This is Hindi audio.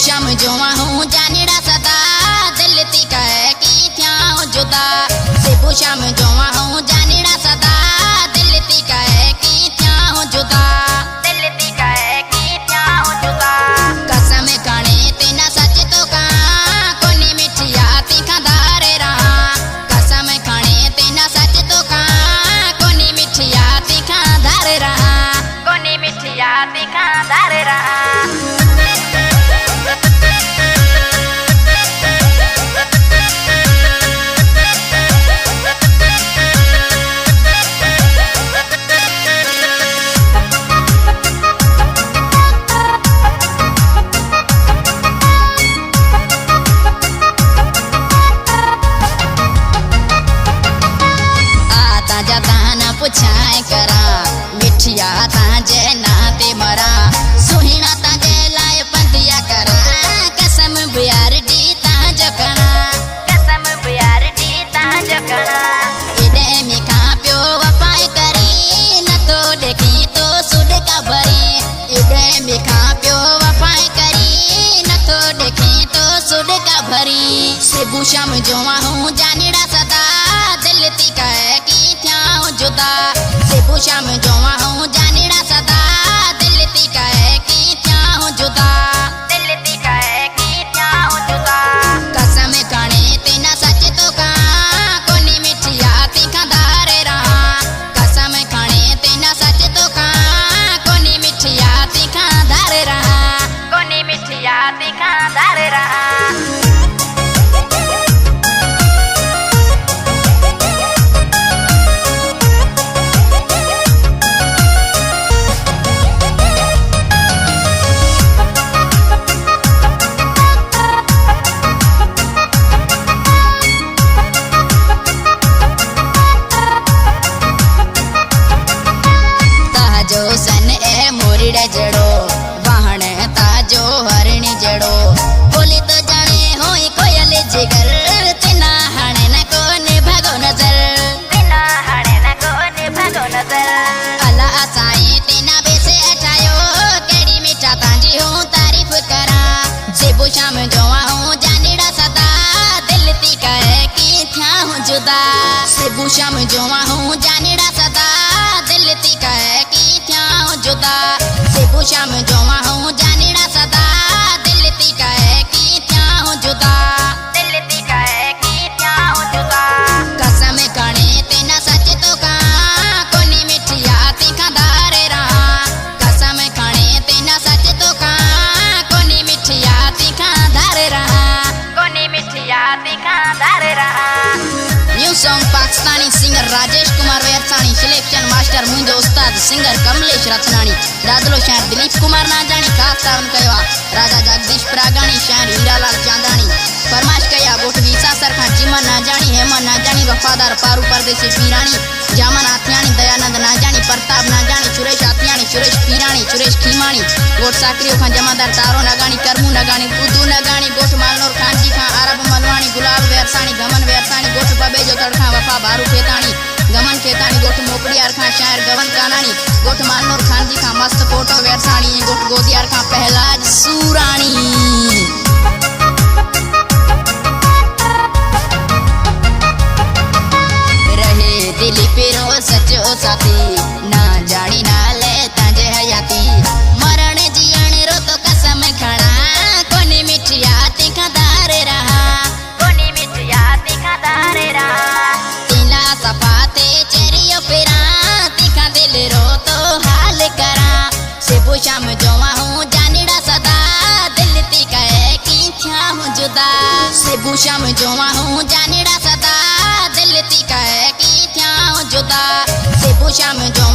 शाम जोवा हूँ जानेड़ा सदा दिल ती कहे की थ्या जुदा सेबू शाम जोवा हूँ जानेड़ा सदा दिल ती कहे की थ्या जुदा दिल ती कहे की थ्या जुदा कसम खाने तेना सच तो का कोनी मिठिया ती खादारे रहा कसम खाने तेना सच तो का कोनी मिठिया ती खादारे रहा कोनी मिठिया ती खादारे रहा पुछाए करा मिठिया ताजे नाते मरा सुहिना ताजे लाए पंदिया करा कसम बियार दी ताज करा कसम बियार दी ताज करा इदे मिखा प्यो वफाए करी न तो देखी तो सुध का भरी इदे मिखा प्यो वफाए करी न तो देखी तो सुध का भरी सेबू शाम जोवा हूँ जानेड़ा सदा दिल ती कहे की जुदा सेबू शाम जोवा हूँ जानेड़ा सदा दिल ती कहे की थ्या जुदा दिल ती कहे की थ्या जुदा कसम खाने तेना सच तो का कोनी मिठिया ती खादारे रहा कसम खाने तेना सच तो का कोनी मिठिया ती खादारे रहा कोनी मिठिया ती खादारे रहा सन ए मोरिड़ा जड़ो वाहन ताजो हरणी जड़ो बोली तो जाने होई कोयल जिगर तिना हाणे न कोने भागो नजर तिना हाणे न कोने भागो नजर अला साईं तिना बेसे अठायो केड़ी मीठा तांजी हूँ तारीफ करा सेबू शाम जोवा हूँ जानेड़ा सदा दिल ती कहे की थ्या जुदा सेबू शाम जोवा हूँ जानेड़ा सदा दिल ती कहे की जुदा सेबू शाम जोवा हूँ जानेड़ा सदा दिल ती कहे की थ्या जुदा दिल ती कहे की थ्या जुदा कसम खाने तेना सच तो का कोनी मिठिया ती खादारे रहा कसम खाने तेना सच तो का कोनी मिठिया ती खादारे रहा कोनी मिठिया ती खादारे रहा new song Pakistani singer Rajesh Kumar Versani selection master मुंजो उस्ताद सिंगर कमलेश रत्नाणी दादलो शायर दिलीप कुमार नाजाणी खास तारण कया राजा जगदीश प्रागाणी शायर हीरालाल चांदाणी फरमाश कया गोठ वीसा सरखा जीमा नाजाणी हेमा नाजाणी वफादार पारू परदेसी पीराणी जामन आथियाणी दयानंद नाजाणी प्रताप नाजाणी सुरेश आथियाणी सुरेश पीराणी सुरेश खीमाणी गोठ साकरियो खां जमादार तारो नगाणी करमू नगाणी बुद्धू नगाणी गोठ मालनोर खानजी खां अरब मलवाणी गुलाब वेरसाणी गमन वेरसाणी गोठ बबे जो तड़खा वफा बारू खेताणी गमन खेताणी गोठ मोकड़ियार खां शायर गवन कानाणी गोठ मालनोर खानजी खां मस्त फोटो वेरसाणी गोठ गोदियार खां पहलाज सूराणी दिल पेरो सचो साथी ना जानी ना ले ताजे हयाती मरण जियण रो तो कसम खड़ा कोनी मिठिया ती खादारे रहा कोनी मिठिया ती खादारे रहा तिला सफाते चेरियो पेरा ती खा दिल रो तो हाल करा सेबू शाम जोवा हूँ जानेड़ा सदा दिल ती कहे की थ्या जुदा सेबू शाम जोवा हूँ जानेड़ा सदा दिल ती कहे की जुदा सेबू शाम जो